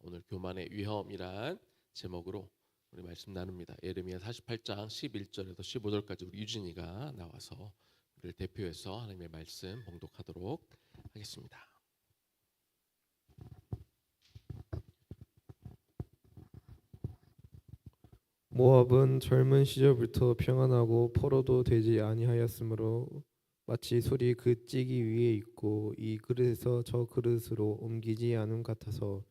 오늘 교만의 위험이란 제목으로 우리 말씀 나눕니다. 예레미야 48장 11절에서 15절까지 우리 유진이가 나와서 우리를 대표해서 하나님의 말씀 봉독하도록 하겠습니다. 모압은 젊은 시절부터 평안하고 포로도 되지 아니하였으므로 마치 술이 그 찌기 위에 있고 이 그릇에서 저 그릇으로 옮기지 않음 같아서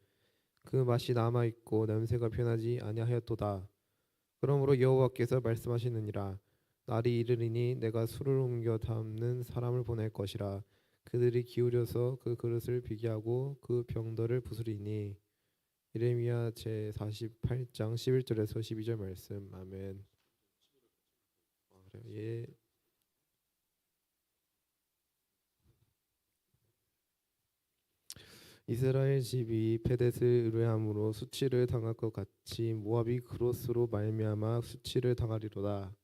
그 맛이 남아 있고 냄새가 변하지 아니하였도다. 그러므로 여호와께서 말씀하시느니라. 날이 이르리니 내가 술을 옮겨 담는 사람을 보낼 것이라. 그들이 기울여서 그 그릇을 비게 하고 그 병들을 부수리니. 예레미야 제 48장 11절에서 12절 말씀. 아멘. 그래요? 예. 이스라엘 집이 베댓을 의뢰함으로 수치를 당할 것 같이 모압이 그롯으로 말미암아 수치를 당하리로다.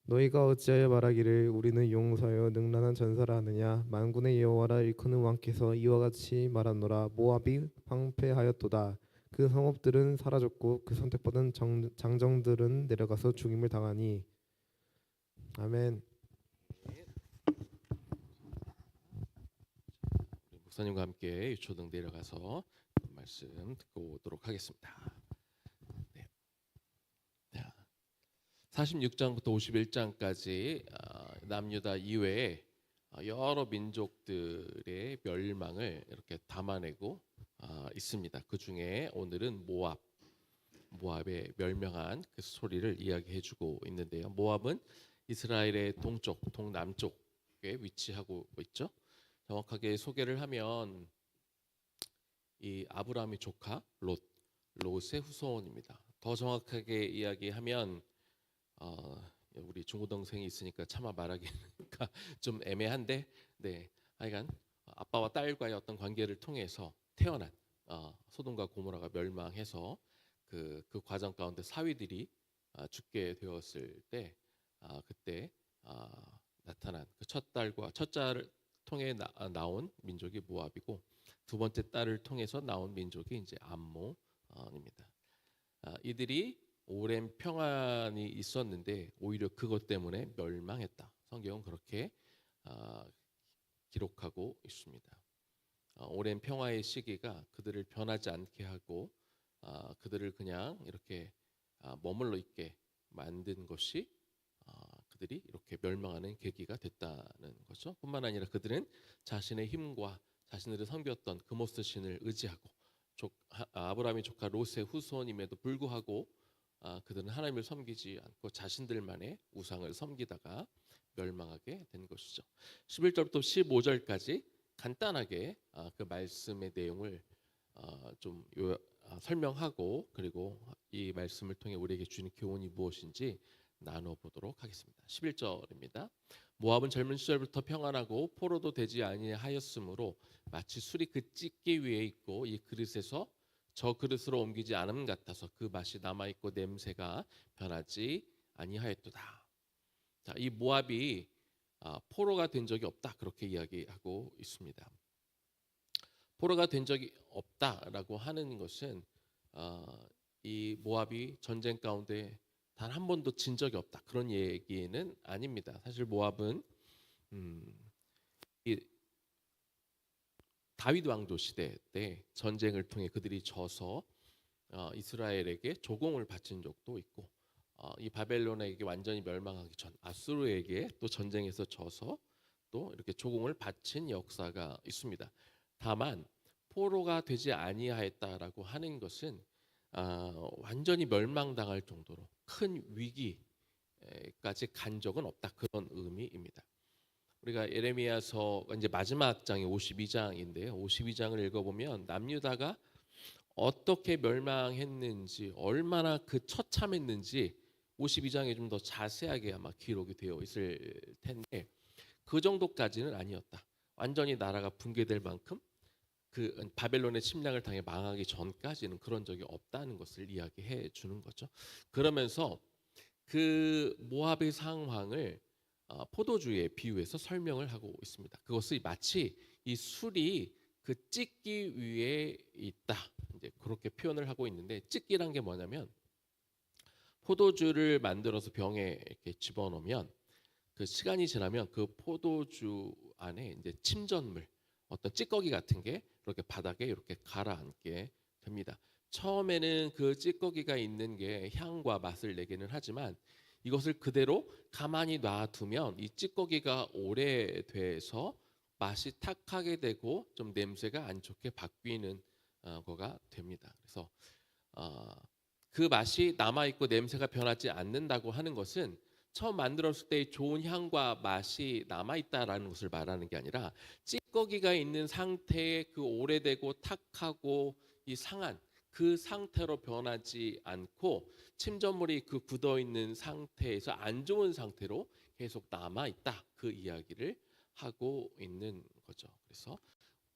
너희가 어찌하여 말하기를 우리는 용사여 능란한 전사라 하느냐. 만군의 여호와라 일컫는 왕께서 이와 같이 말하노라. 모압이 황폐하였도다. 그 성읍들은 사라졌고 그 선택받은 장정들은 내려가서 죽임을 당하니. 아멘. 우리 목사님과 함께 유초등 내려가서 말씀 듣고 오도록 하겠습니다. 네. 46장부터 51장까지 남유다 이외에 여러 민족들의 멸망을 이렇게 담아내고 있습니다. 그 중에 오늘은 모압의 멸망한 그 소리를 이야기해주고 있는데요. 모압은 이스라엘의 동남쪽에 위치하고 있죠. 정확하게 소개를 하면 이 아브라함의 조카 롯의 후손입니다. 더 정확하게 이야기하면 우리 중고동생이 있으니까 차마 말하기가 좀 애매한데, 네, 하여간 아빠와 딸과의 어떤 관계를 통해서 태어난 소돔과 고모라가 멸망해서 그 과정 가운데 사위들이 죽게 되었을 때 그때 나타난 그 첫자를 통해 나온 민족이 모압이고 두 번째 딸을 통해서 나온 민족이 이제 암몬입니다. 이들이 오랜 평안이 있었는데 오히려 그것 때문에 멸망했다. 성경은 그렇게 기록하고 있습니다. 오랜 평화의 시기가 그들을 변하지 않게 하고 그들을 그냥 이렇게 머물러 있게 만든 것이 그들이 이렇게 멸망하는 계기가 됐다는 거죠. 뿐만 아니라 그들은 자신의 힘과 자신들을 섬겼던 그모스 신을 의지하고 아브라함의 조카 롯의 후손임에도 불구하고 그들은 하나님을 섬기지 않고 자신들만의 우상을 섬기다가 멸망하게 된 것이죠. 11절부터 15절까지 간단하게 그 말씀의 내용을 좀 설명하고 그리고 이 말씀을 통해 우리에게 주는 교훈이 무엇인지 나눠보도록 하겠습니다. 11절입니다. 모압은 젊은 시절부터 평안하고 포로도 되지 아니하였으므로 마치 술이 그 찢기 위에 있고 이 그릇에서 저 그릇으로 옮기지 않음 같아서 그 맛이 남아있고 냄새가 변하지 아니하였도다. 자, 이 모압이 포로가 된 적이 없다 그렇게 이야기하고 있습니다. 포로가 된 적이 없다라고 하는 것은 이 모압이 전쟁 가운데 단 한 번도 진 적이 없다 그런 얘기는 아닙니다. 사실 모압은 이 다윗 왕조 시대 때 전쟁을 통해 그들이 져서 이스라엘에게 조공을 바친 적도 있고 이 바벨론에게 완전히 멸망하기 전 아수르에게 또 전쟁에서 져서 또 이렇게 조공을 바친 역사가 있습니다. 다만 포로가 되지 아니하였다라고 하는 것은 완전히 멸망당할 정도로 큰 위기까지 간 적은 없다 그런 의미입니다. 우리가 예레미야서 이제 마지막 장이 52장인데요. 52장을 읽어보면 남유다가 어떻게 멸망했는지 얼마나 그 처참했는지 52장에 좀 더 자세하게 아마 기록이 되어 있을 텐데 그 정도까지는 아니었다. 완전히 나라가 붕괴될 만큼 그 바벨론의 침략을 당해 망하기 전까지는 그런 적이 없다는 것을 이야기해 주는 거죠. 그러면서 그 모압의 상황을 포도주에 비유해서 설명을 하고 있습니다. 그것이 마치 이 술이 그 찢기 위에 있다. 표현을 하고 있는데 찢기란 게 뭐냐면 포도주를 만들어서 병에 이렇게 집어넣으면 그 시간이 지나면 그 포도주 안에 이제 침전물, 어떤 찌꺼기 같은 게 이렇게 바닥에 이렇게 가라앉게 됩니다. 처음에는 그 찌꺼기가 있는 게 향과 맛을 내기는 하지만 이것을 그대로 가만히 놔두면 이 찌꺼기가 오래돼서 맛이 탁하게 되고 좀 냄새가 안 좋게 바뀌는 거가 됩니다. 그래서 어, 그 맛이 남아 있고 냄새가 변하지 않는다고 하는 것은 처음 만들었을 때의 좋은 향과 맛이 남아 있다라는 것을 말하는 게 아니라 찌꺼기가 있는 상태의 그 오래되고 탁하고 이 상한 그 상태로 변하지 않고 침전물이 그 굳어 있는 상태에서 안 좋은 상태로 계속 남아 있다. 그 이야기를 하고 있는 거죠. 그래서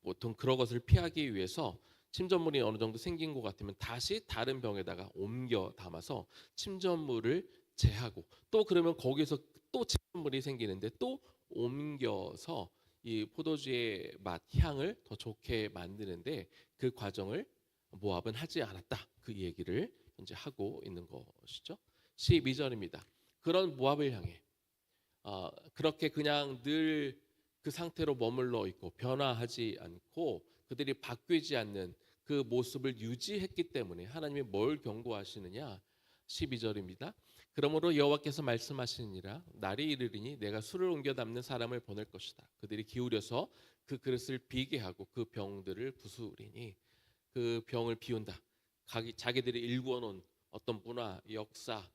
보통 그런 것을 피하기 위해서 침전물이 어느 정도 생긴 것 같으면 다시 다른 병에다가 옮겨 담아서 침전물을 제하고 또 그러면 거기서 또 침전물이 생기는데 또 옮겨서 이 포도주의 맛 향을 더 좋게 만드는데 그 과정을 모압은 하지 않았다. 그 얘기를 현재 하고 있는 것이죠. 12절입니다. 그런 모압을 향해 그렇게 그냥 늘 그 상태로 머물러 있고 변화하지 않고 그들이 바뀌지 않는 그 모습을 유지했기 때문에 하나님이 뭘 경고하시느냐? 12절입니다. 그러므로 여호와께서 말씀하시니라 날이 이르리니 내가 술을 옮겨 담는 사람을 보낼 것이다. 그들이 기울여서 그 그릇을 비게 하고 그 병들을 부수리니 그 병을 비운다. 자기들이 일구어 놓은 어떤 문화, 역사,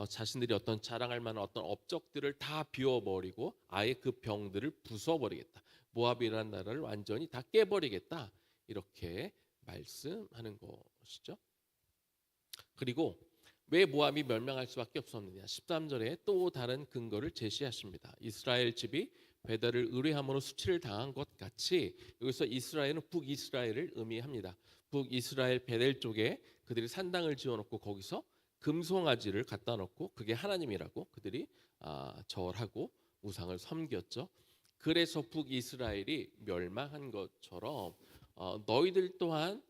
자신들이 어떤 자랑할 만한 어떤 업적들을 다 비워버리고 아예 그 병들을 부숴버리겠다. 모압이라는 나라를 완전히 다 깨버리겠다. 이렇게 말씀하는 것이죠. 그리고 왜 모압이 멸망할 수밖에 없었느냐? 13절에 또 다른 근거를 제시하십니다. 이스라엘 집이 베델을 의뢰함으로 수치를 당한 것 같이 여기서 이스라엘은 북이스라엘을 의미합니다. 북이스라엘 베델 쪽에 그들이 산당을 지어놓고 거기서 금송아지를 갖다 놓고 그게 하나님이라고 그들이 절하고 우상을 섬겼죠. 그래서 북이스라엘이 멸망한 것처럼 너희들 또한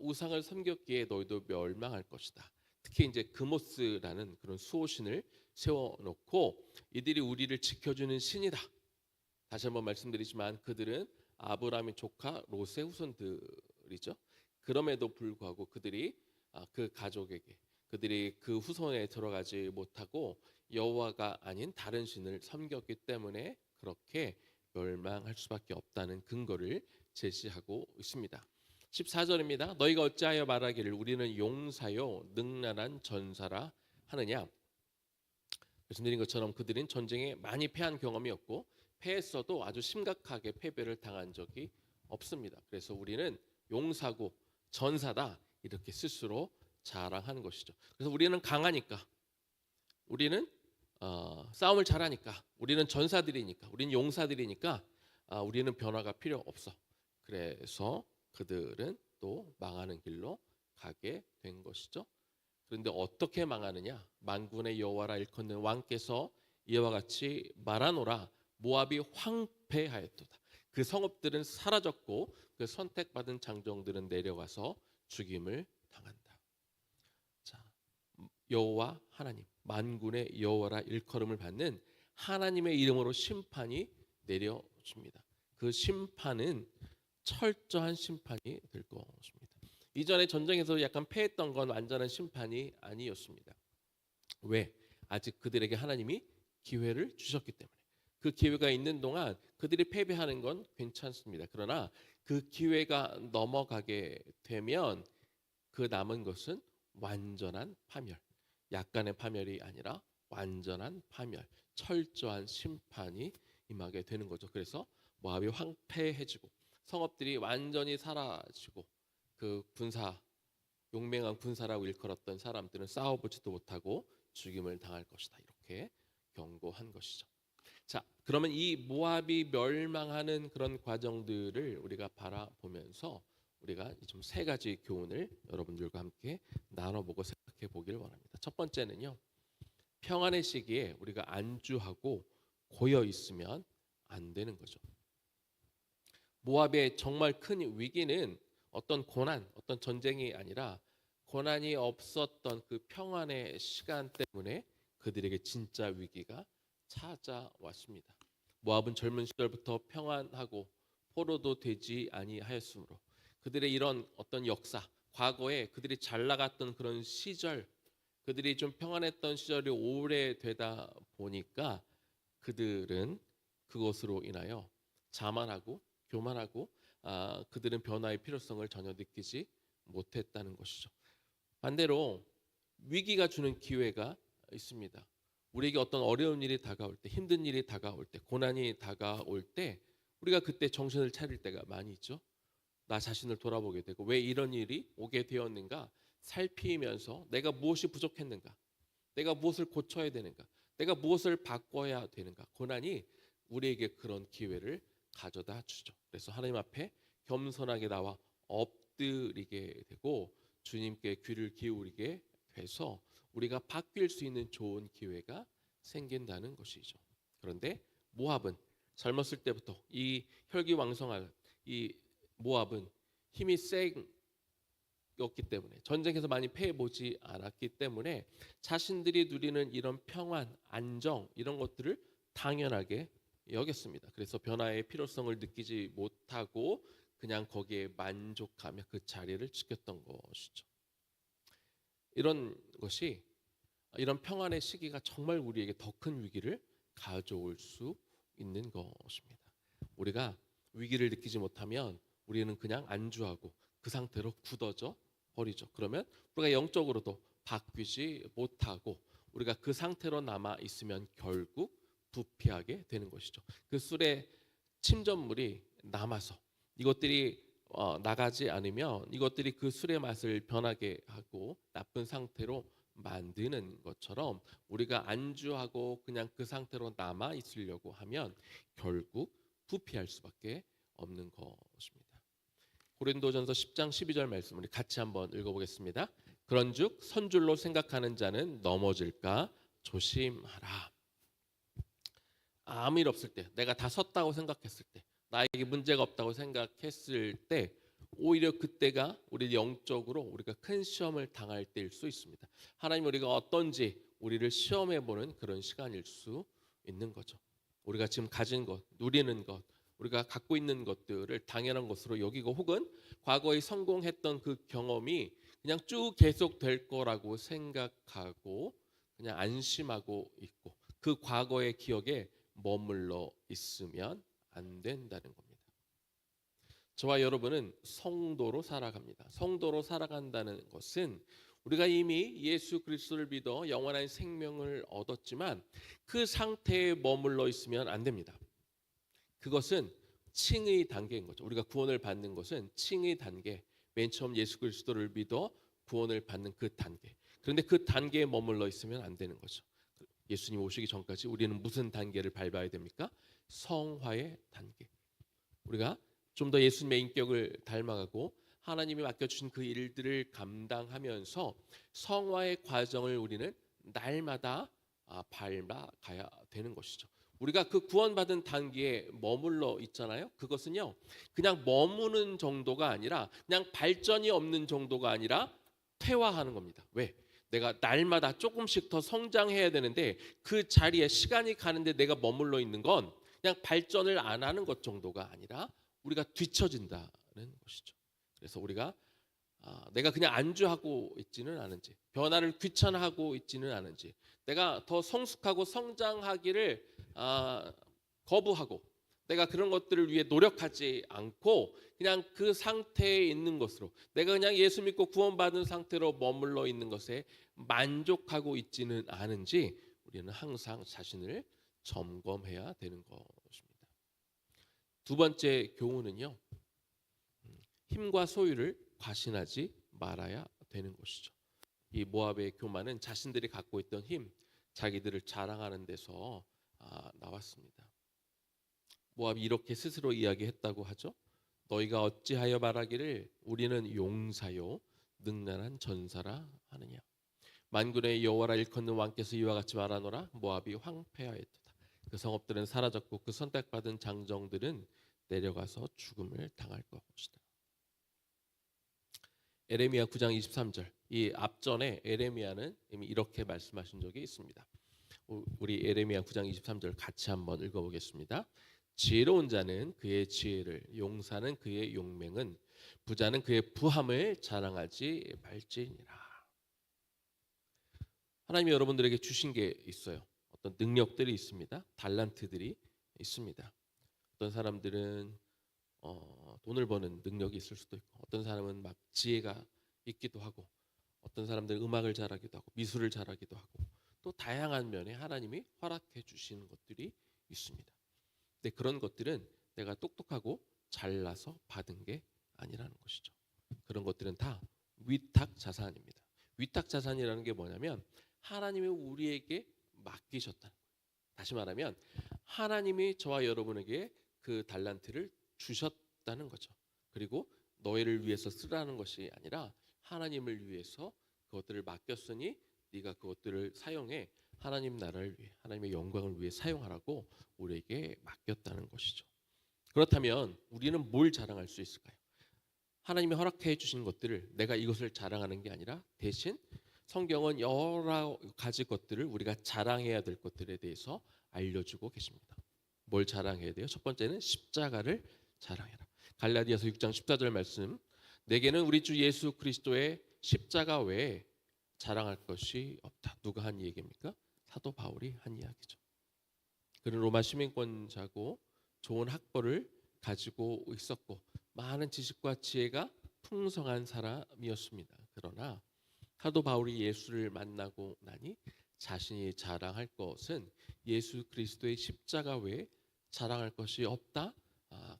우상을 섬겼기에 너희도 멸망할 것이다. 특히 이제 그모스라는 그런 수호신을 세워놓고 이들이 우리를 지켜주는 신이다. 다시 한번 말씀드리지만 그들은 아브라함의 조카 롯의 후손들이죠. 그럼에도 불구하고 그들이 그 가족에게 그들이 그 후손에 들어가지 못하고 여호와가 아닌 다른 신을 섬겼기 때문에 그렇게 멸망할 수밖에 없다는 근거를 제시하고 있습니다. 14절입니다. 너희가 어찌하여 말하기를 우리는 용사요 능란한 전사라 하느냐. 말씀드린 것처럼 그들은 전쟁에 많이 패한 경험이 없고 패했어도 아주 심각하게 패배를 당한 적이 없습니다. 그래서 우리는 용사고 전사다 이렇게 스스로 자랑하는 것이죠. 그래서 우리는 강하니까 우리는 싸움을 잘하니까 우리는 전사들이니까 우리는 용사들이니까 우리는 변화가 필요 없어. 그래서 그들은 또 망하는 길로 가게 된 것이죠. 그런데 어떻게 망하느냐? 만군의 여호와라 일컫는 왕께서 이와 같이 말하노라. 모압이 황폐하였도다. 그 성읍들은 사라졌고 그 선택받은 장정들은 내려가서 죽임을 당한다. 자, 여호와 하나님, 만군의 여호와라 일컬음을 받는 하나님의 이름으로 심판이 내려집니다. 그 심판은 철저한 심판이 될 것입니다. 이전에 전쟁에서 약간 패했던 건 완전한 심판이 아니었습니다. 왜? 아직 그들에게 하나님이 기회를 주셨기 때문에. 그 기회가 있는 동안 그들이 패배하는 건 괜찮습니다. 그러나 그 기회가 넘어가게 되면 그 남은 것은 완전한 파멸. 약간의 파멸이 아니라 완전한 파멸, 철저한 심판이 임하게 되는 거죠. 그래서 모압이 황폐해지고 성읍들이 완전히 사라지고 그 군사 용맹한 군사라고 일컬었던 사람들은 싸워보지도 못하고 죽임을 당할 것이다. 이렇게 경고한 것이죠. 자, 그러면 이 모압이 멸망하는 그런 과정들을 우리가 바라보면서 우리가 좀 세 가지 교훈을 여러분들과 함께 나눠보고 생각해 보길 원합니다. 첫 번째는요, 평안의 시기에 우리가 안주하고 고여 있으면 안 되는 거죠. 모압의 정말 큰 위기는 어떤 고난, 어떤 전쟁이 아니라 고난이 없었던 그 평안의 시간 때문에 그들에게 진짜 위기가 찾아왔습니다. 모압은 젊은 시절부터 평안하고 포로도 되지 아니하였으므로 그들의 이런 어떤 역사, 과거에 그들이 잘 나갔던 그런 시절, 그들이 좀 평안했던 시절이 오래되다 보니까 그들은 그것으로 인하여 자만하고 교만하고 그들은 변화의 필요성을 전혀 느끼지 못했다는 것이죠. 반대로 위기가 주는 기회가 있습니다. 우리에게 어떤 어려운 일이 다가올 때, 힘든 일이 다가올 때, 고난이 다가올 때 우리가 그때 정신을 차릴 때가 많이 있죠. 나 자신을 돌아보게 되고 왜 이런 일이 오게 되었는가 살피면서 내가 무엇이 부족했는가, 내가 무엇을 고쳐야 되는가, 내가 무엇을 바꿔야 되는가. 고난이 우리에게 그런 기회를 가져다 주죠. 그래서 하나님 앞에 겸손하게 나와 엎드리게 되고 주님께 귀를 기울이게 돼서 우리가 바뀔 수 있는 좋은 기회가 생긴다는 것이죠. 그런데 모압은 젊었을 때부터 이 혈기왕성한 이 모압은 힘이 셌기 때문에 전쟁에서 많이 패해보지 않았기 때문에 자신들이 누리는 이런 평안, 안정 이런 것들을 당연하게 여겼습니다. 그래서 변화의 필요성을 느끼지 못하고 그냥 거기에 만족하며 그 자리를 지켰던 것이죠. 이런 것이 이런 평안의 시기가 정말 우리에게 더 큰 위기를 가져올 수 있는 것입니다. 우리가 위기를 느끼지 못하면 우리는 그냥 안주하고 그 상태로 굳어져 버리죠. 그러면 우리가 영적으로도 바뀌지 못하고 우리가 그 상태로 남아 있으면 결국 부패하게 되는 것이죠. 그 술에 침전물이 남아서 이것들이 나가지 않으면 이것들이 그 술의 맛을 변하게 하고 나쁜 상태로 만드는 것처럼 우리가 안주하고 그냥 그 상태로 남아 있으려고 하면 결국 부패할 수밖에 없는 것입니다. 고린도전서 10장 12절 말씀 우리 같이 한번 읽어보겠습니다. 그런즉 선줄로 생각하는 자는 넘어질까 조심하라. 아무 일 없을 때, 내가 다 섰다고 생각했을 때, 나에게 문제가 없다고 생각했을 때 오히려 그때가 우리 영적으로 우리가 큰 시험을 당할 때일 수 있습니다. 하나님 우리가 어떤지 우리를 시험해 보는 그런 시간일 수 있는 거죠. 우리가 지금 가진 것, 누리는 것, 우리가 갖고 있는 것들을 당연한 것으로 여기고 혹은 과거에 성공했던 그 경험이 그냥 쭉 계속될 거라고 생각하고 그냥 안심하고 있고 그 과거의 기억에 머물러 있으면 안 된다는 겁니다. 저와 여러분은 성도로 살아갑니다. 성도로 살아간다는 것은 우리가 이미 예수 그리스도를 믿어 영원한 생명을 얻었지만 그 상태에 머물러 있으면 안 됩니다. 그것은 칭의 단계인 거죠. 우리가 구원을 받는 것은 칭의 단계. 맨 처음 예수 그리스도를 믿어 구원을 받는 그 단계. 그런데 그 단계에 머물러 있으면 안 되는 거죠. 예수님 오시기 전까지 우리는 무슨 단계를 밟아야 됩니까? 성화의 단계. 우리가 좀 더 예수님의 인격을 닮아가고 하나님이 맡겨주신 그 일들을 감당하면서 성화의 과정을 우리는 날마다 밟아가야 되는 것이죠. 우리가 그 구원받은 단계에 머물러 있잖아요. 그것은요 그냥 머무는 정도가 아니라 그냥 발전이 없는 정도가 아니라 퇴화하는 겁니다. 왜? 내가 날마다 조금씩 더 성장해야 되는데 그 자리에 시간이 가는데 내가 머물러 있는 건 그냥 발전을 안 하는 것 정도가 아니라 우리가 뒤처진다는 것이죠. 그래서 우리가 내가 그냥 안주하고 있지는 않은지 변화를 귀찮아하고 있지는 않은지 내가 더 성숙하고 성장하기를 거부하고 내가 그런 것들을 위해 노력하지 않고 그냥 그 상태에 있는 것으로 내가 그냥 예수 믿고 구원받은 상태로 머물러 있는 것에 만족하고 있지는 않은지 우리는 항상 자신을 점검해야 되는 것입니다. 두 번째 교훈은요. 힘과 소유를 과신하지 말아야 되는 것이죠. 이 모압의 교만은 자신들이 갖고 있던 힘, 자기들을 자랑하는 데서 나왔습니다. 모압이 이렇게 스스로 이야기했다고 하죠. 너희가 어찌하여 말하기를 우리는 용사요 능란한 전사라 하느냐. 만군의 여호와라 일컫는 왕께서 이와 같이 말하노라. 모압이 황폐하였도다. 그 성읍들은 사라졌고 그 선택받은 장정들은 내려가서 죽음을 당할 것이다. 에레미야 9장 23절. 이 앞전에 에레미야는 이미 이렇게 말씀하신 적이 있습니다. 우리 에레미야 9장 23절 같이 한번 읽어보겠습니다. 지혜로운 자는 그의 지혜를, 용사는 그의 용맹은, 부자는 그의 부함을 자랑하지 말지니라. 하나님이 여러분들에게 주신 게 있어요. 어떤 능력들이 있습니다. 달란트들이 있습니다. 어떤 사람들은 돈을 버는 능력이 있을 수도 있고, 어떤 사람은 막 지혜가 있기도 하고, 어떤 사람들은 음악을 잘하기도 하고, 미술을 잘하기도 하고, 또 다양한 면에 하나님이 허락해 주시는 것들이 있습니다. 근데 그런 것들은 내가 똑똑하고 잘나서 받은 게 아니라는 것이죠. 그런 것들은 다 위탁 자산입니다. 위탁 자산이라는 게 뭐냐면 하나님이 우리에게 맡기셨다는 거예요. 다시 말하면 하나님이 저와 여러분에게 그 달란트를 주셨다는 거죠. 그리고 너희를 위해서 쓰라는 것이 아니라 하나님을 위해서 그것들을 맡겼으니 네가 그것들을 사용해 하나님 나라를 위해, 하나님의 영광을 위해 사용하라고 우리에게 맡겼다는 것이죠. 그렇다면 우리는 뭘 자랑할 수 있을까요? 하나님이 허락해 주신 것들을 내가 이것을 자랑하는 게 아니라 대신 성경은 여러 가지 것들을 우리가 자랑해야 될 것들에 대해서 알려주고 계십니다. 뭘 자랑해야 돼요? 첫 번째는 십자가를 자랑해라. 갈라디아서 6장 14절 말씀. 내게는 우리 주 예수 그리스도의 십자가 외에 자랑할 것이 없다. 누가 한 얘기입니까? 사도 바울이 한 이야기죠. 그는 로마 시민권자고 좋은 학벌을 가지고 있었고 많은 지식과 지혜가 풍성한 사람이었습니다. 그러나 사도 바울이 예수를 만나고 나니 자신이 자랑할 것은 예수 그리스도의 십자가 외에 자랑할 것이 없다.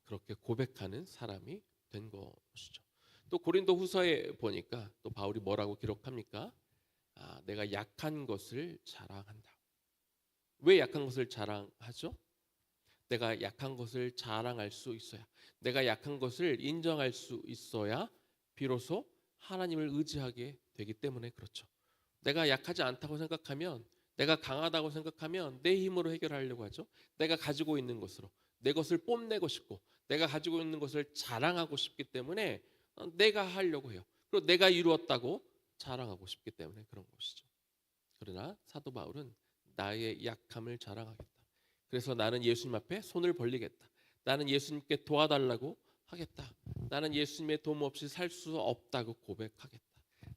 그렇게 고백하는 사람이 된 것이죠. 또 고린도 후서에 보니까 또 바울이 뭐라고 기록합니까? 내가 약한 것을 자랑한다. 왜 약한 것을 자랑하죠? 내가 약한 것을 자랑할 수 있어야, 내가 약한 것을 인정할 수 있어야 비로소 하나님을 의지하게 되기 때문에 그렇죠. 내가 약하지 않다고 생각하면, 내가 강하다고 생각하면 내 힘으로 해결하려고 하죠. 내가 가지고 있는 것으로 내 것을 뽐내고 싶고 내가 가지고 있는 것을 자랑하고 싶기 때문에 내가 하려고 해요. 그리고 내가 이루었다고 자랑하고 싶기 때문에 그런 것이죠. 그러나 사도 바울은 나의 약함을 자랑하겠다. 그래서 나는 예수님 앞에 손을 벌리겠다. 나는 예수님께 도와달라고 하겠다. 나는 예수님의 도움 없이 살 수 없다고 고백하겠다.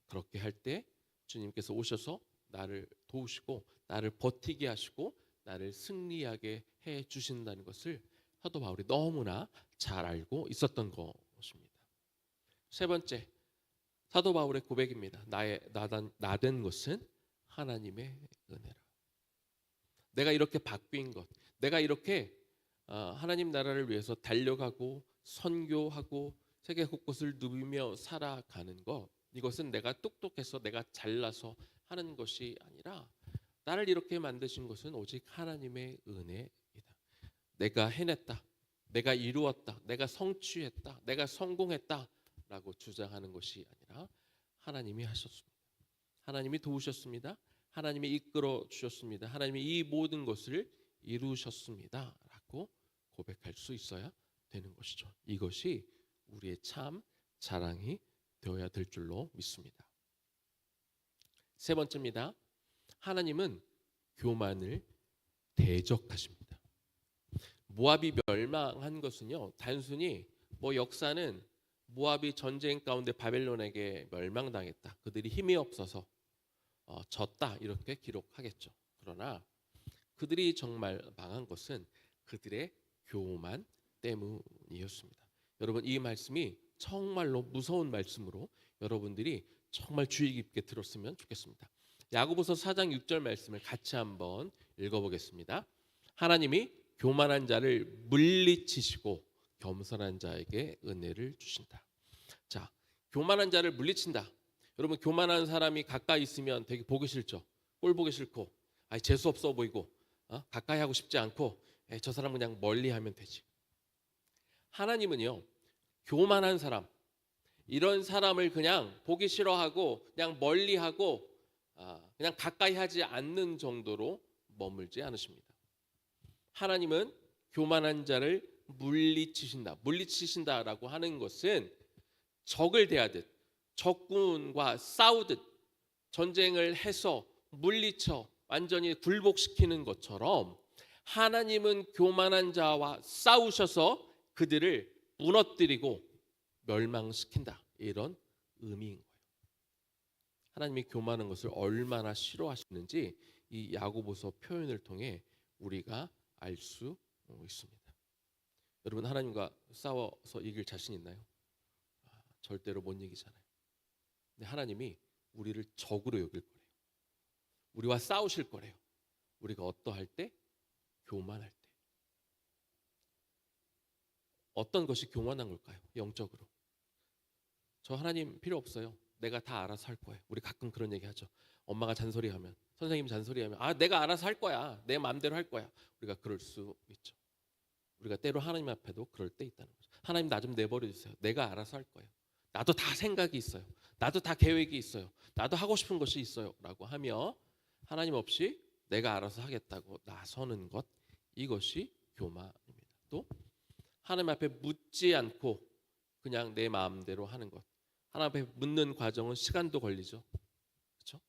그렇게 할 때 주님께서 오셔서 나를 도우시고 나를 버티게 하시고 나를 승리하게 해 주신다는 것을 사도 바울이 너무나 잘 알고 있었던 것입니다. 세 번째, 사도 바울의 고백입니다. 나된 것은 하나님의 은혜라. 내가 이렇게 바뀐 것, 내가 이렇게 하나님 나라를 위해서 달려가고 선교하고 세계 곳곳을 누비며 살아가는 것, 이것은 내가 똑똑해서 내가 잘나서 하는 것이 아니라 나를 이렇게 만드신 것은 오직 하나님의 은혜이다. 내가 해냈다, 내가 이루었다, 내가 성취했다, 내가 성공했다라고 주장하는 것이 아니라 하나님이 하셨습니다. 하나님이 도우셨습니다. 하나님이 이끌어 주셨습니다. 하나님이 이 모든 것을 이루셨습니다라고 고백할 수 있어야 되는 것이죠. 이것이 우리의 참 자랑이 되어야 될 줄로 믿습니다. 세 번째입니다. 하나님은 교만을 대적하십니다. 모압이 멸망한 것은요, 단순히 역사는 모압이 전쟁 가운데 바벨론에게 멸망당했다, 그들이 힘이 없어서 졌다 이렇게 기록하겠죠. 그러나 그들이 정말 망한 것은 그들의 교만 때문이었습니다. 여러분, 이 말씀이 정말로 무서운 말씀으로 여러분들이 정말 주의 깊게 들었으면 좋겠습니다. 야고보서 4장 6절 말씀을 같이 한번 읽어보겠습니다. 하나님이 교만한 자를 물리치시고 겸손한 자에게 은혜를 주신다. 자, 교만한 자를 물리친다. 여러분, 교만한 사람이 가까이 있으면 되게 보기 싫죠. 꼴 보기 싫고 재수 없어 보이고 가까이 하고 싶지 않고 저 사람 그냥 멀리하면 되지. 하나님은요, 교만한 사람, 이런 사람을 그냥 보기 싫어하고 그냥 멀리하고 그냥 가까이 하지 않는 정도로 머물지 않으십니다. 하나님은 교만한 자를 물리치신다. 물리치신다라고 하는 것은 적을 대하듯, 적군과 싸우듯 전쟁을 해서 물리쳐 완전히 굴복시키는 것처럼 하나님은 교만한 자와 싸우셔서 그들을 무너뜨리고 멸망시킨다. 이런 의미인 거예요. 하나님이 교만한 것을 얼마나 싫어하시는지 이 야고보서 표현을 통해 우리가 알 수 있습니다. 여러분, 하나님과 싸워서 이길 자신 있나요? 절대로 못 이기잖아요. 근데 하나님이 우리를 적으로 여길 거래요. 우리와 싸우실 거래요. 우리가 어떠할 때? 교만할 때. 어떤 것이 교만한 걸까요? 영적으로. 저 하나님 필요 없어요. 내가 다 알아서 할 거예요. 우리 가끔 그런 얘기 하죠. 엄마가 잔소리하면, 선생님 잔소리하면, 내가 알아서 할 거야. 내 마음대로 할 거야. 우리가 그럴 수 있죠. 우리가 때로 하나님 앞에도 그럴 때 있다는 거죠. 하나님, 나 좀 내버려 주세요. 내가 알아서 할 거예요. 나도 다 생각이 있어요. 나도 다 계획이 있어요. 나도 하고 싶은 것이 있어요. 라고 하며 하나님 없이 내가 알아서 하겠다고 나서는 것, 이것이 교만입니다. 또 하나님 앞에 묻지 않고 그냥 내 마음대로 하는 것. 하나님 앞에 묻는 과정은 시간도 걸리죠. 그렇죠?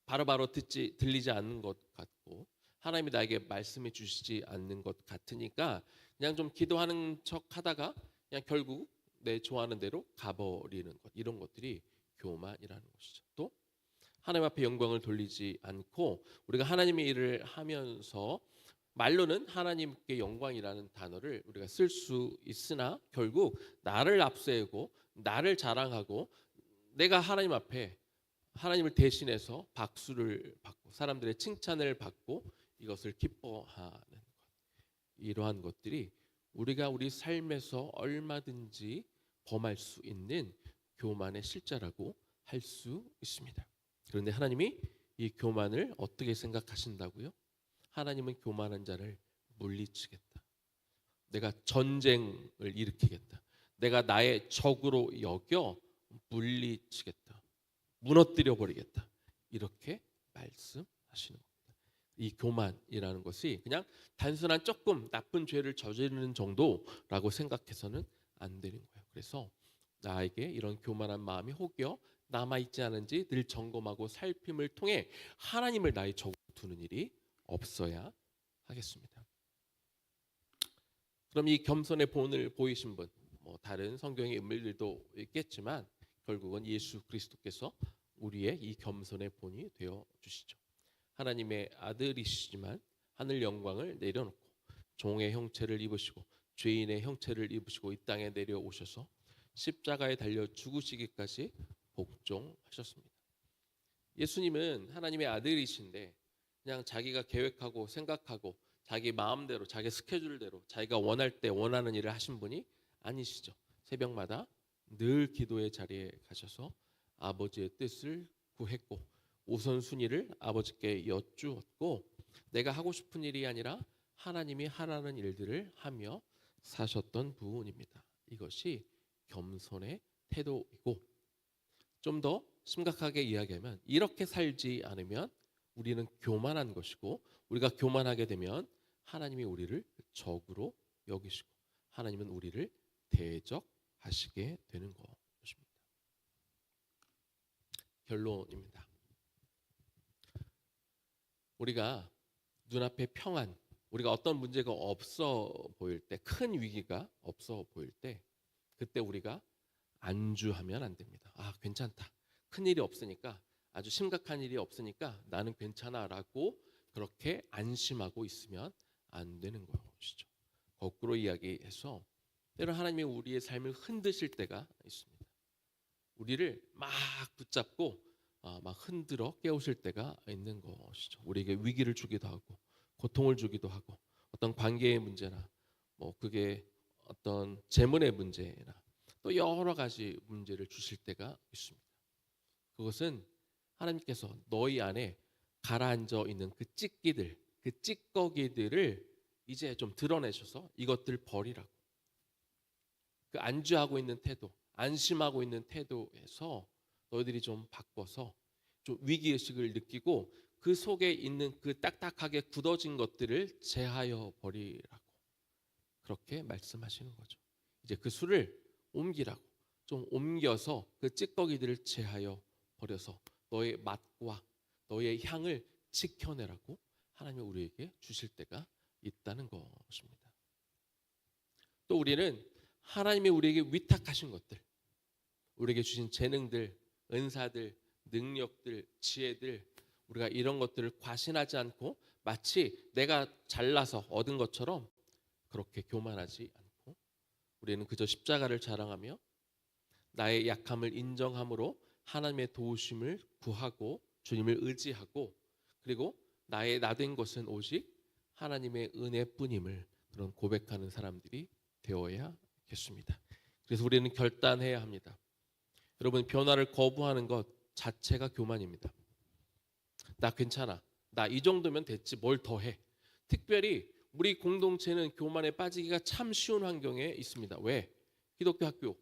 바로바로 들리지 않는 것 같고 하나님이 나에게 말씀해 주시지 않는 것 같으니까 그냥 좀 기도하는 척 하다가 그냥 결국 내 좋아하는 대로 가버리는 것. 이런 것들이 교만이라는 것이죠. 또 하나님 앞에 영광을 돌리지 않고 우리가 하나님의 일을 하면서 말로는 하나님께 영광이라는 단어를 우리가 쓸 수 있으나 결국 나를 앞세우고 나를 자랑하고 내가 하나님 앞에 하나님을 대신해서 박수를 받고 사람들의 칭찬을 받고 이것을 기뻐하는 것. 이러한 것들이 우리가 우리 삶에서 얼마든지 범할 수 있는 교만의 실자라고 할 수 있습니다. 그런데 하나님이 이 교만을 어떻게 생각하신다고요? 하나님은 교만한 자를 물리치겠다. 내가 전쟁을 일으키겠다. 내가 나의 적으로 여겨 물리치겠다. 무너뜨려 버리겠다. 이렇게 말씀하시는 겁니다. 이 교만이라는 것이 그냥 단순한 조금 나쁜 죄를 저지르는 정도라고 생각해서는 안 되는 거예요. 그래서 나에게 이런 교만한 마음이 혹여 남아있지 않은지 늘 점검하고 살핌을 통해 하나님을 나의 적으로 두는 일이 없어야 하겠습니다. 그럼 이 겸손의 본을 보이신 분, 다른 성경의 인물들도 있겠지만 결국은 예수 그리스도께서 우리의 이 겸손의 본이 되어 주시죠. 하나님의 아들이시지만 하늘 영광을 내려놓고 종의 형체를 입으시고 죄인의 형체를 입으시고 이 땅에 내려오셔서 십자가에 달려 죽으시기까지 복종하셨습니다. 예수님은 하나님의 아들이신데 그냥 자기가 계획하고 생각하고 자기 마음대로 자기 스케줄대로 자기가 원할 때 원하는 일을 하신 분이 아니시죠. 새벽마다 늘 기도의 자리에 가셔서 아버지의 뜻을 구했고 우선순위를 아버지께 여쭈었고 내가 하고 싶은 일이 아니라 하나님이 하라는 일들을 하며 사셨던 분입니다. 이것이 겸손의 태도이고 좀 더 심각하게 이야기하면 이렇게 살지 않으면 우리는 교만한 것이고 우리가 교만하게 되면 하나님이 우리를 적으로 여기시고 하나님은 우리를 대적하시게 되는 것입니다. 결론입니다. 우리가 눈앞에 평안, 우리가 어떤 문제가 없어 보일 때, 큰 위기가 없어 보일 때 그때 우리가 안주하면 안 됩니다. 괜찮다. 큰 일이 없으니까 아주 심각한 일이 없으니까 나는 괜찮아라고 그렇게 안심하고 있으면 안 되는 것이죠. 거꾸로 이야기해서 때로 하나님이 우리의 삶을 흔드실 때가 있습니다. 우리를 막 붙잡고 막 흔들어 깨우실 때가 있는 것이죠. 우리에게 위기를 주기도 하고 고통을 주기도 하고 어떤 관계의 문제나 그게 어떤 재물의 문제나 또 여러 가지 문제를 주실 때가 있습니다. 그것은 하나님께서 너희 안에 가라앉아 있는 그 찌끼들, 그 찌꺼기들을 이제 좀 드러내셔서 이것들 버리라고. 그 안주하고 있는 태도, 안심하고 있는 태도에서 너희들이 좀 바꿔서 좀 위기의식을 느끼고 그 속에 있는 그 딱딱하게 굳어진 것들을 제하여 버리라고. 그렇게 말씀하시는 거죠. 이제 그 수를 옮기라고. 좀 옮겨서 그 찌꺼기들을 제하여 버려서 너의 맛과 너의 향을 지켜내라고 하나님이 우리에게 주실 때가 있다는 것입니다. 또 우리는 하나님이 우리에게 위탁하신 것들, 우리에게 주신 재능들, 은사들, 능력들, 지혜들, 우리가 이런 것들을 과신하지 않고 마치 내가 잘나서 얻은 것처럼 그렇게 교만하지 않고 우리는 그저 십자가를 자랑하며 나의 약함을 인정함으로 하나님의 도우심을 구하고 주님을 의지하고 그리고 나의 나된 것은 오직 하나님의 은혜뿐임을 그런 고백하는 사람들이 되어야겠습니다. 그래서 우리는 결단해야 합니다. 여러분, 변화를 거부하는 것 자체가 교만입니다. 나 괜찮아. 나 이 정도면 됐지. 뭘 더 해. 특별히 우리 공동체는 교만에 빠지기가 참 쉬운 환경에 있습니다. 왜? 기독교 학교,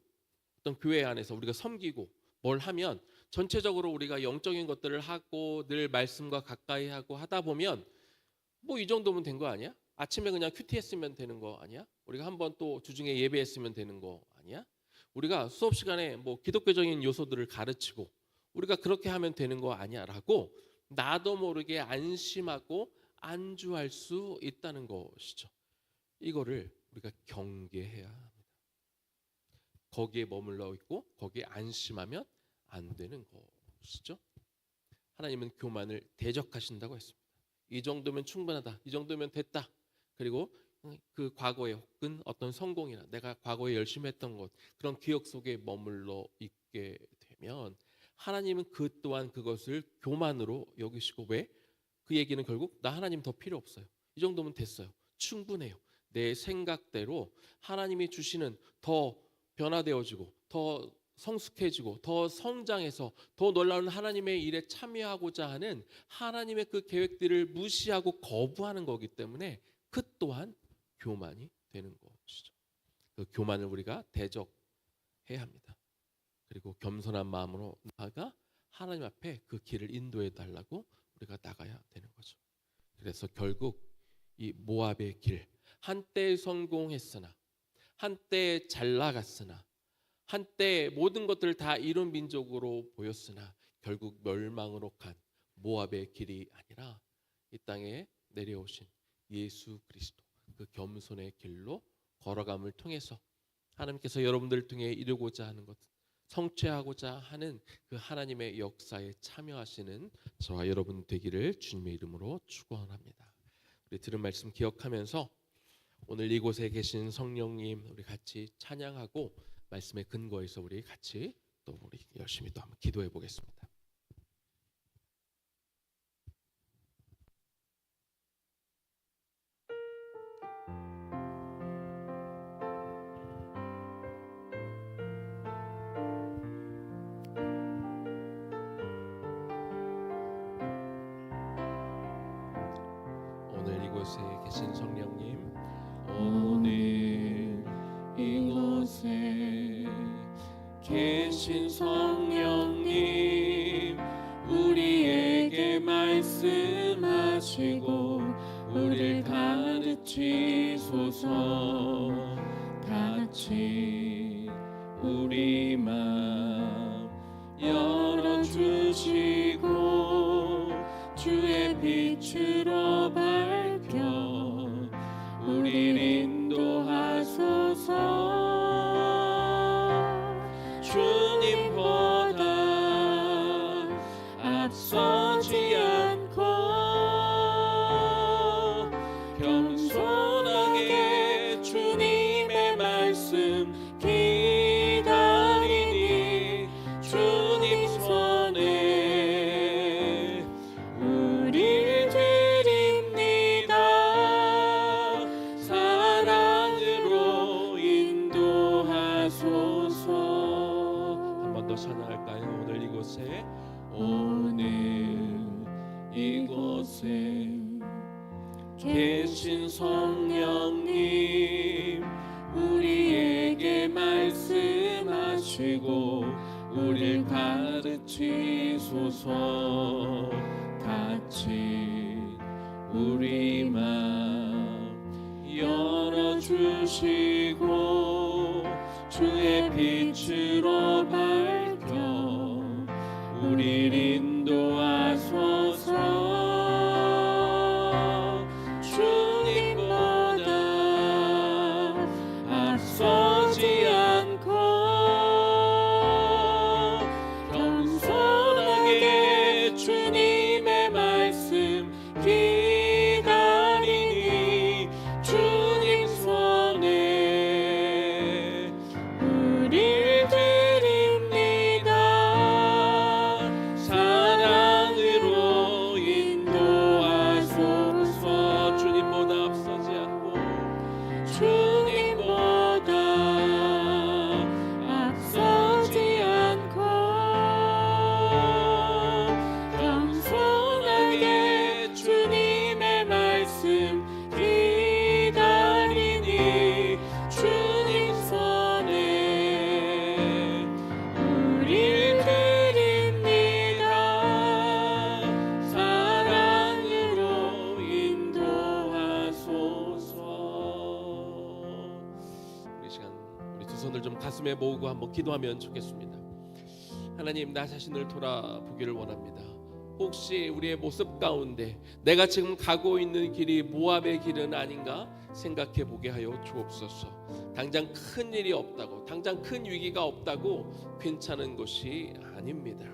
어떤 교회 안에서 우리가 섬기고 뭘 하면 전체적으로 우리가 영적인 것들을 하고 늘 말씀과 가까이 하고 하다 보면 뭐 이 정도면 된 거 아니야? 아침에 그냥 큐티 했으면 되는 거 아니야? 우리가 한번 또 주중에 예배했으면 되는 거 아니야? 우리가 수업 시간에 뭐 기독교적인 요소들을 가르치고 우리가 그렇게 하면 되는 거 아니야라고 나도 모르게 안심하고 안주할 수 있다는 것이죠. 이거를 우리가 경계해야 합니다. 거기에 머물러 있고 거기에 안심하면 안 되는 것이죠. 하나님은 교만을 대적하신다고 했습니다. 이 정도면 충분하다. 이 정도면 됐다. 그리고 그 과거에 혹은 어떤 성공이나 내가 과거에 열심히 했던 것 그런 기억 속에 머물러 있게 되면 하나님은 그 또한 그것을 교만으로 여기시고 왜? 그 얘기는 결국 나 하나님 더 필요 없어요. 이 정도면 됐어요. 충분해요. 내 생각대로 하나님이 주시는 더 변화되어지고 더 성숙해지고 더 성장해서 더 놀라운 하나님의 일에 참여하고자 하는 하나님의 그 계획들을 무시하고 거부하는 거기 때문에 그 또한 교만이 되는 것이죠. 그 교만을 우리가 대적해야 합니다. 그리고 겸손한 마음으로 나아가 하나님 앞에 그 길을 인도해 달라고 우리가 나가야 되는 거죠. 그래서 결국 이 모압의 길, 한때 성공했으나 한때 잘 나갔으나 한때 모든 것들을 다 이룬 민족으로 보였으나 결국 멸망으로 간 모압의 길이 아니라 이 땅에 내려오신 예수 그리스도 그 겸손의 길로 걸어감을 통해서 하나님께서 여러분들 통해 이루고자 하는 것 성취하고자 하는 그 하나님의 역사에 참여하시는 저와 여러분 되기를 주님의 이름으로 축원합니다. 우리 들은 말씀 기억하면서 오늘 이곳에 계신 성령님 우리 같이 찬양하고 말씀의 근거에서 우리 같이 또 우리 열심히 또 한번 기도해 보겠습니다. 오늘 이곳에 계신 성령님 오늘 이곳에 계신 성령님 우리에게 말씀하시고 우리를 가르치소서. 같이 우리 마음 열어주시고 주의 빛으로 밝혀 우리를 인도하소서. 주님보다 앞서지 않고 겸손하게 주님의 말씀 기다리니 주님 손에 우리 드립니다. 사랑으로 인도하소서. 한 번 더 찬양할까요? 오늘 이곳에 이곳에 계신 성령님 우리에게 말씀하시고 우리를 가르치소서. 같이 우리 마음 열어주시고 주의 빛으로 밝혀 우리를 인도하소서. 주님보다 앞서지 않고 겸손하게 주님의 말씀 기다리니 주님 손에 우릴 드립니다. 사랑으로 인도하소서. 주님보다 앞서지 않고 주님보다 앞서지 않고 겸손하게 주님의 말씀 기다리니 주님 손에 우릴 드립니다. 사랑으로 인도하소서. 우리 시간 우리 두 손을 좀 가슴에 모으고 한번 기도하면 좋겠습니다. 하나님, 나 자신을 돌아보기를 원합니다. 혹시 우리의 모습 가운데 내가 지금 가고 있는 길이 모압의 길은 아닌가 생각해 보게 하여 주옵소서. 당장 큰 일이 없다고, 당장 큰 위기가 없다고 괜찮은 것이 아닙니다.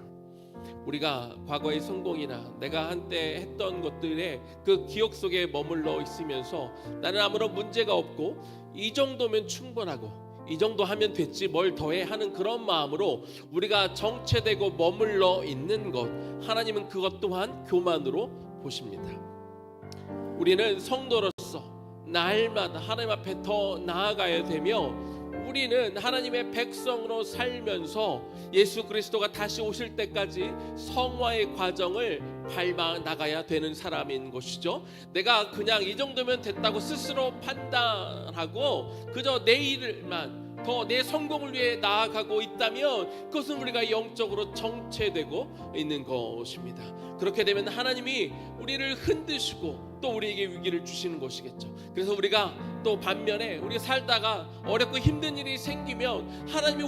우리가 과거의 성공이나 내가 한때 했던 것들의 그 기억 속에 머물러 있으면서 나는 아무런 문제가 없고 이 정도면 충분하고 이 정도 하면 됐지 뭘 더해 하는 그런 마음으로 우리가 정체되고 머물러 있는 것, 하나님은 그것 또한 교만으로 보십니다. 우리는 성도로서 날마다 하나님 앞에 더 나아가야 되며 우리는 하나님의 백성으로 살면서 예수 그리스도가 다시 오실 때까지 성화의 과정을 밟아 나가야 되는 사람인 것이죠. 내가 그냥 이 정도면 됐다고 스스로 판단하고 그저 내 일만 더 내 성공을 위해 나아가고 있다면 그것은 우리가 영적으로 정체되고 있는 것입니다. 그렇게 되면 하나님이 우리를 흔드시고 또 우리에게 위기를 주시는 것이겠죠. 그래서 우리가 또 반면에 우리가 살다가 어렵고 힘든 일이 생기면 하나님이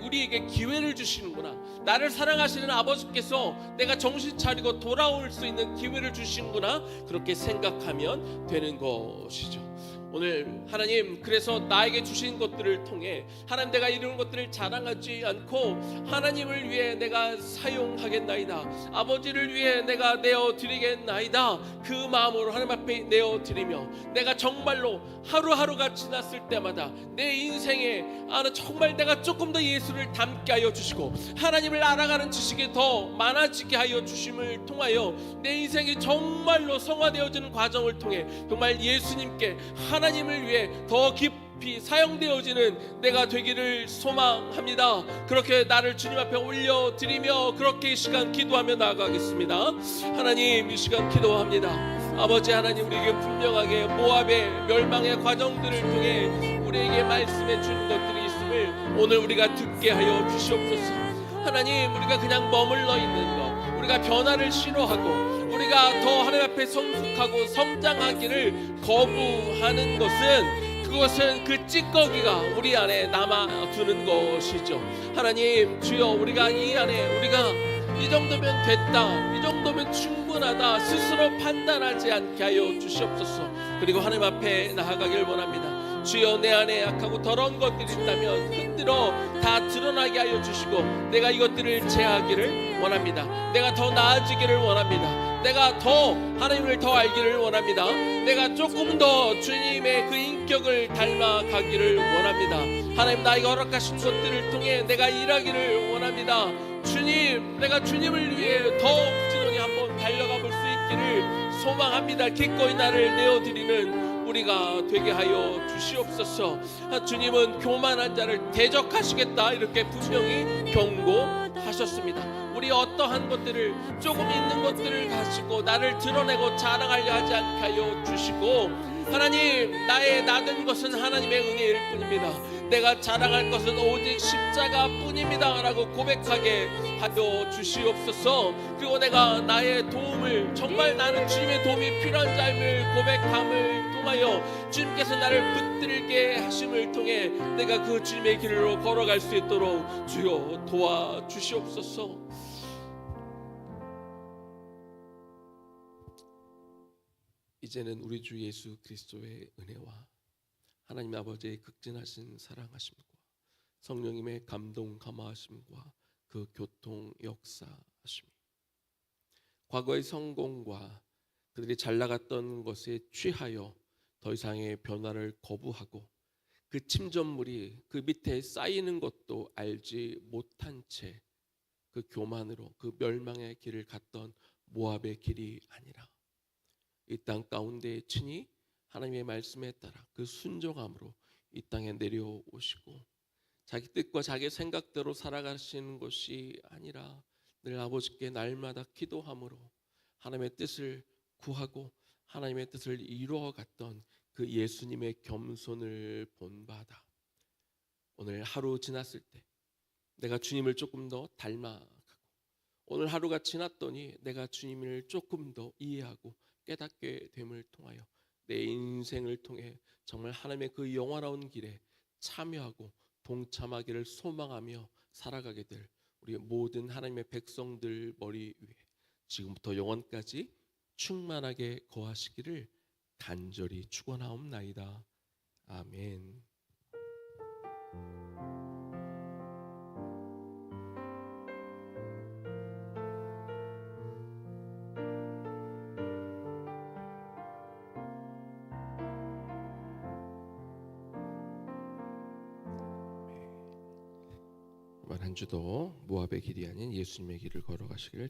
우리에게 기회를 주시는구나, 나를 사랑하시는 아버지께서 내가 정신 차리고 돌아올 수 있는 기회를 주시는구나, 그렇게 생각하면 되는 것이죠. 오늘 하나님, 그래서 나에게 주신 것들을 통해 하나님, 내가 이런 것들을 자랑하지 않고 하나님을 위해 내가 사용하겠나이다, 아버지를 위해 내가 내어드리겠나이다, 그 마음으로 하나님 앞에 내어드리며 내가 정말로 하루하루가 지났을 때마다 내 인생에 정말 내가 조금 더 예수를 닮게 하여 주시고 하나님을 알아가는 지식이 더 많아지게 하여 주심을 통하여 내 인생이 정말로 성화되어지는 과정을 통해 정말 예수님께 하나님을 위해 더 깊이 사용되어지는 내가 되기를 소망합니다. 그렇게 나를 주님 앞에 올려드리며 그렇게 이 시간 기도하며 나아가겠습니다. 하나님, 이 시간 기도합니다. 아버지 하나님, 우리에게 분명하게 모압의 멸망의 과정들을 통해 우리에게 말씀해 주는 것들이 있음을 오늘 우리가 듣게 하여 주시옵소서. 하나님, 우리가 그냥 머물러 있는 것, 우리가 변화를 싫어하고 우리가 더 하나님 앞에 성숙하고 성장하기를 거부하는 것은, 그것은 그 찌꺼기가 우리 안에 남아두는 것이죠. 하나님, 주여, 우리가 이 안에 우리가 이 정도면 됐다, 이 정도면 충분하다 스스로 판단하지 않게 하여 주시옵소서. 그리고 하나님 앞에 나아가길 원합니다. 주여, 내 안에 약하고 더러운 것들이 있다면 흔들어 다 드러나게 하여 주시고 내가 이것들을 제하기를 원합니다. 내가 더 나아지기를 원합니다. 내가 더 하나님을 더 알기를 원합니다. 내가 조금 더 주님의 그 인격을 닮아가기를 원합니다. 하나님, 나에게 허락하신 것들을 통해 내가 일하기를 원합니다. 주님, 내가 주님을 위해 더 부지런히 한번 달려가 볼 수 있기를 소망합니다. 기꺼이 나를 내어드리는 우리가 되게 하여 주시옵소서. 주님은 교만한 자를 대적하시겠다, 이렇게 분명히 경고하셨습니다. 우리 어떠한 것들을, 조금 있는 것들을 가지고 나를 드러내고 자랑하려 하지 않게 하여 주시고, 하나님, 나의 나된 것은 하나님의 은혜일 뿐입니다. 내가 자랑할 것은 오직 십자가뿐입니다 라고 고백하게 하여 주시옵소서. 그리고 내가 나의 도움을, 정말 나는 주님의 도움이 필요한 자임을 고백함을 통하여 주님께서 나를 붙들게 하심을 통해 내가 그 주님의 길로 걸어갈 수 있도록 주여 도와주시옵소서. 이제는 우리 주 예수 그리스도의 은혜와 하나님 아버지의 극진하신 사랑하심과 성령님의 감동 감화하심과 그 교통 역사하심이 과거의 성공과 그들이 잘 나갔던 것에 취하여 더 이상의 변화를 거부하고 그 침전물이 그 밑에 쌓이는 것도 알지 못한 채 그 교만으로 그 멸망의 길을 갔던 모압의 길이 아니라 이 땅 가운데 친히 하나님의 말씀에 따라 그 순종함으로 이 땅에 내려오시고 자기 뜻과 자기 생각대로 살아가시는 것이 아니라 늘 아버지께 날마다 기도함으로 하나님의 뜻을 구하고 하나님의 뜻을 이루어갔던 그 예수님의 겸손을 본바다. 오늘 하루 지났을 때 내가 주님을 조금 더 닮아가고 오늘 하루가 지났더니 내가 주님을 조금 더 이해하고 깨닫게 됨을 통하여 내 인생을 통해 정말 하나님의 그 영원한 길에 참여하고 동참하기를 소망하며 살아가게 될 우리 모든 하나님의 백성들 머리 위에 지금부터 영원까지 충만하게 거하시기를 간절히 축원하옵나이다. 아멘. 이번 한 주도 모압의 길이 아닌 예수님의 길을 걸어가시기를